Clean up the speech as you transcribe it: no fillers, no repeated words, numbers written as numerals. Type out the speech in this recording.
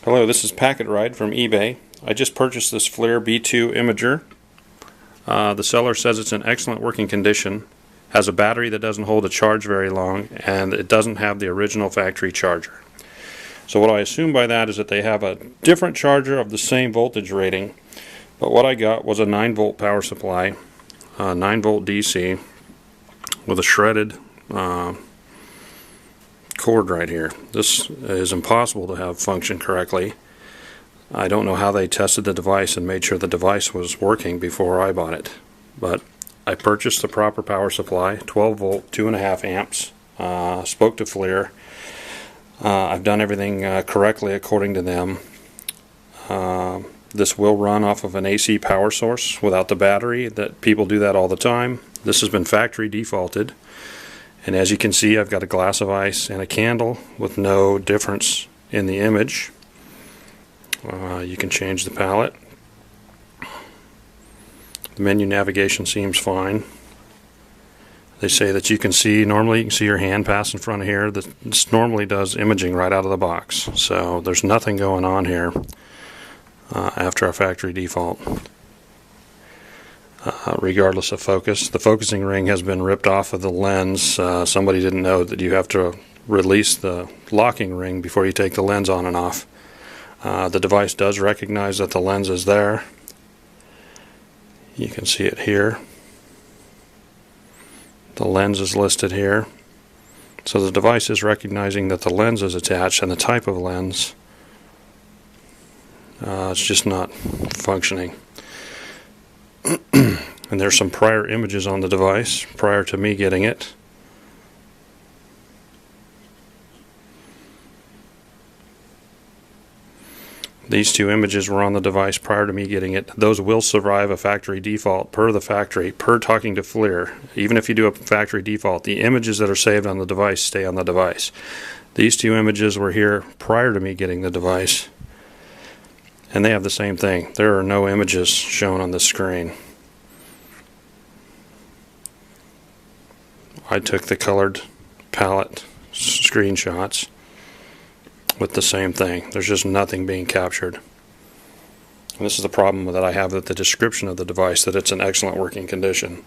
Hello, this is Packetride from eBay. I just purchased this Flir B2 imager. The seller says it's in excellent working condition, has a battery that doesn't hold a charge very long, and it doesn't have the original factory charger. So what I assume by that is that they have a different charger of the same voltage rating, but what I got was a 9-volt power supply, 9-volt DC, with a shredded cord right here. This is impossible to have function correctly. I don't know how they tested the device and made sure the device was working before I bought it, but I purchased the proper power supply, 12 volt, 2.5 amps, spoke to Flir. I've done everything correctly according to them. This will run off of an AC power source without the battery. That people do that all the time. This has been factory defaulted. And as you can see, I've got a glass of ice and a candle with no difference in the image. You can change the palette. The menu navigation seems fine. They say that you can see, normally you can see your hand pass in front of here. This normally does imaging right out of the box. So there's nothing going on here after our factory default. Regardless of focus. The focusing ring has been ripped off of the lens. Somebody didn't know that you have to release the locking ring before you take the lens on and off. The device does recognize that the lens is there. You can see it here. The lens is listed here. So the device is recognizing that the lens is attached and the type of lens. It's just not functioning. And there's some prior images on the device prior to me getting it. These two images were on the device prior to me getting it. Those will survive a factory default per the factory, per talking to Flir. Even if you do a factory default, the images that are saved on the device stay on the device. These two images were here prior to me getting the device, and they have the same thing. There are no images shown on the screen. I took the colored palette screenshots with the same thing. There's just nothing being captured. And this is the problem that I have with the description of the device, that it's in excellent working condition.